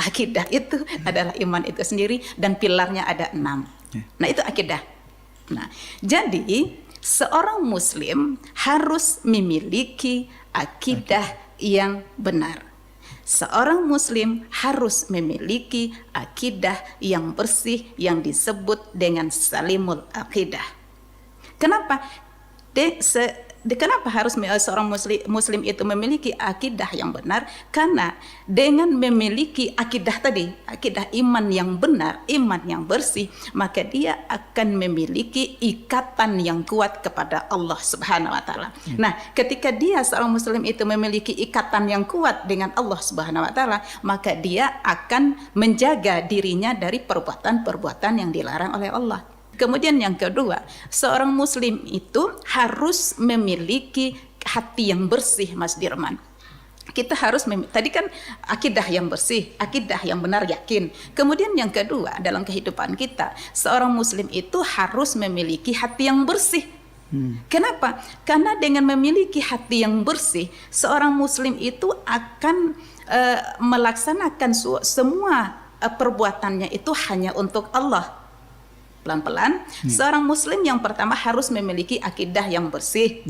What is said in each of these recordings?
Akidah itu adalah iman itu sendiri dan pilarnya ada 6. Nah, itu akidah. Nah, jadi seorang muslim harus memiliki akidah yang benar. Seorang muslim harus memiliki akidah yang bersih yang disebut dengan salimul akidah. Kenapa? Kenapa harus seorang muslim itu memiliki akidah yang benar? Karena dengan memiliki akidah tadi, akidah iman yang benar, iman yang bersih, maka dia akan memiliki ikatan yang kuat kepada Allah Subhanahu wa taala. Nah, ketika dia seorang muslim itu memiliki ikatan yang kuat dengan Allah Subhanahu wa taala, maka dia akan menjaga dirinya dari perbuatan-perbuatan yang dilarang oleh Allah. Kemudian yang kedua, seorang muslim itu harus memiliki hati yang bersih, Mas Dirman. Kita harus tadi kan akidah yang bersih, akidah yang benar, yakin. Kemudian yang kedua, dalam kehidupan kita, seorang muslim itu harus memiliki hati yang bersih. Kenapa? Karena dengan memiliki hati yang bersih, seorang muslim itu akan melaksanakan semua perbuatannya itu hanya untuk Allah. Pelan-pelan, seorang muslim yang pertama harus memiliki akidah yang bersih.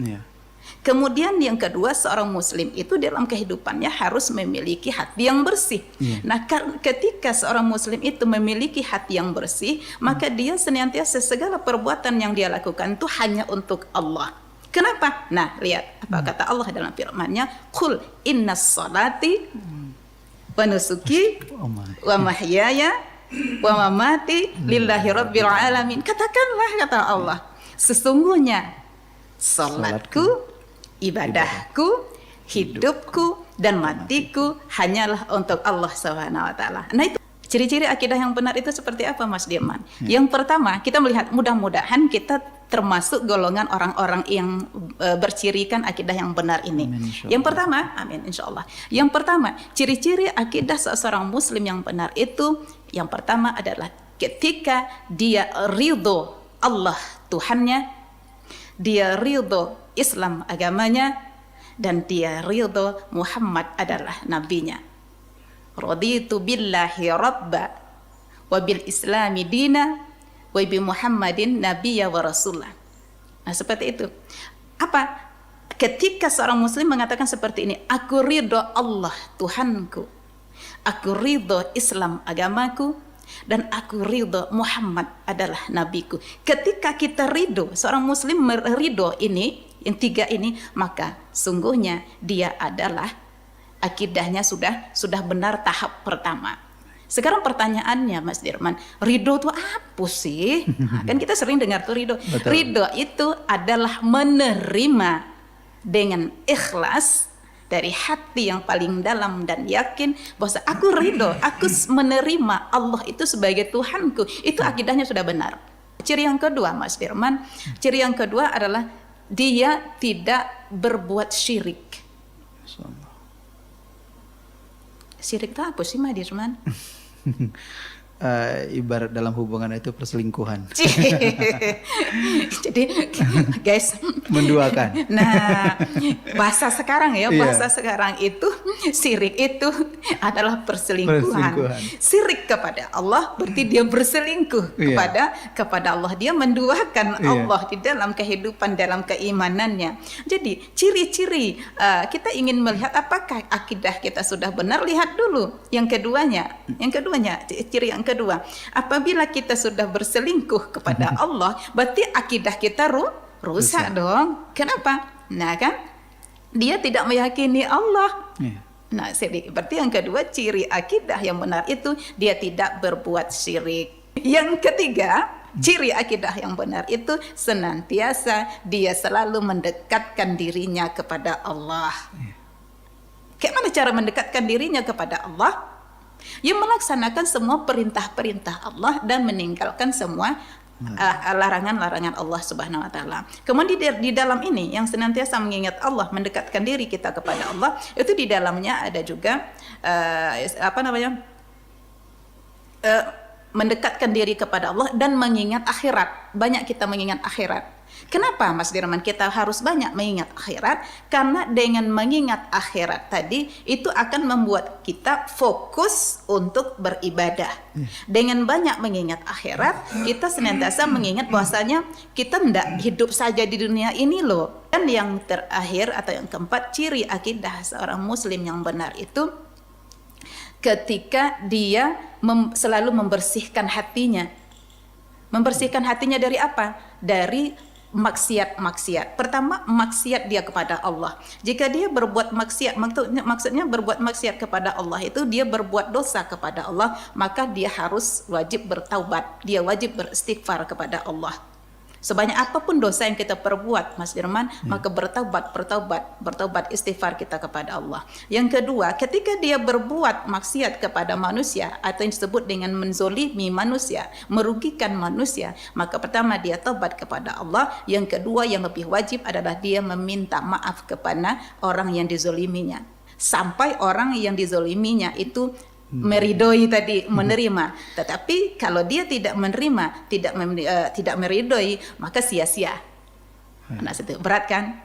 Kemudian yang kedua, seorang muslim itu dalam kehidupannya harus memiliki hati yang bersih. Nah, ketika seorang muslim itu memiliki hati yang bersih, maka dia senantiasa segala perbuatan yang dia lakukan itu hanya untuk Allah. Kenapa? Nah, lihat apa kata Allah dalam firman-Nya, "Qul innas salati wa nusuki wa mahyaya wa mamati lillahi rabbil alamin." Katakanlah, kata Allah, sesungguhnya salatku, ibadahku, hidupku dan matiku hanyalah untuk Allah Subhanahu wa taala. Nah, itu ciri-ciri akidah yang benar itu seperti apa, Mas Dirman? Yang pertama, kita melihat mudah-mudahan kita termasuk golongan orang-orang yang bercirikan akidah yang benar ini. Yang pertama, amin insyaallah. Yang pertama, ciri-ciri akidah seorang muslim yang benar itu, yang pertama adalah ketika dia ridho Allah Tuhannya, dia ridho Islam agamanya, dan dia ridho Muhammad adalah nabinya. Raditu billahi rabba wa bil islami dina wa bi Muhammadin nabiyya wa rasulah. Nah, seperti itu. Apa? Ketika seorang muslim mengatakan seperti ini, aku ridho Allah Tuhanku, aku ridho Islam agamaku, dan aku ridho Muhammad adalah nabiku. Ketika kita ridho, seorang muslim meridho ini, yang tiga ini, maka sungguhnya dia adalah akidahnya sudah benar tahap pertama. Sekarang pertanyaannya, Mas Dirman, ridho itu apa sih? Nah, kan kita sering dengar tuh ridho. Ridho itu adalah menerima dengan ikhlas dari hati yang paling dalam dan yakin bahwa aku ridho, aku menerima Allah itu sebagai Tuhanku. Itu akidahnya sudah benar. Ciri yang kedua, Mas Dirman, ciri yang kedua adalah dia tidak berbuat syirik. Syirik itu apa sih, Mas Dirman? Ibarat dalam hubungan itu perselingkuhan. Jadi guys, menduakan. Nah, bahasa sekarang ya, bahasa sekarang itu syirik itu adalah perselingkuhan. Syirik kepada Allah berarti dia berselingkuh kepada Allah. Dia menduakan Allah di dalam kehidupan, dalam keimanannya. Jadi ciri-ciri kita ingin melihat apakah akidah kita sudah benar, lihat dulu yang keduanya. Ciri yang kedua, apabila kita sudah berselingkuh kepada Allah, berarti akidah kita rusak dong. Kenapa? Nah kan, dia tidak meyakini Allah. Nah, berarti yang kedua, ciri akidah yang benar itu dia tidak berbuat syirik. Yang ketiga, ciri akidah yang benar itu senantiasa dia selalu mendekatkan dirinya kepada Allah. Bagaimana cara mendekatkan dirinya kepada Allah? Yang melaksanakan semua perintah-perintah Allah dan meninggalkan semua larangan-larangan Allah Subhanahu wa taala. Kemudian di dalam ini yang senantiasa mengingat Allah, mendekatkan diri kita kepada Allah, itu di dalamnya ada juga mendekatkan diri kepada Allah dan mengingat akhirat. Banyak kita mengingat akhirat. Kenapa Mas Dirman kita harus banyak mengingat akhirat? Karena dengan mengingat akhirat tadi itu akan membuat kita fokus untuk beribadah. Dengan banyak mengingat akhirat, kita senantiasa mengingat bahwasanya kita tidak hidup saja di dunia ini loh. Dan yang terakhir atau yang keempat, ciri akidah seorang muslim yang benar itu ketika dia selalu membersihkan hatinya. Membersihkan hatinya dari apa? Dari maksiat-maksiat. Pertama, maksiat dia kepada Allah. Jika dia berbuat maksiat, maksudnya berbuat maksiat kepada Allah itu dia berbuat dosa kepada Allah, maka dia harus wajib bertaubat. Dia wajib beristighfar kepada Allah. Sebanyak apapun dosa yang kita perbuat, Mas Dirman, maka bertaubat istighfar kita kepada Allah. Yang kedua, ketika dia berbuat maksiat kepada manusia atau yang disebut dengan menzolimi manusia, merugikan manusia, maka pertama dia taubat kepada Allah. Yang kedua yang lebih wajib adalah dia meminta maaf kepada orang yang dizoliminya. Sampai orang yang dizoliminya itu meridoi tadi, menerima. Tetapi kalau dia tidak menerima, tidak meridoi, maka sia-sia. Nah, itu berat kan?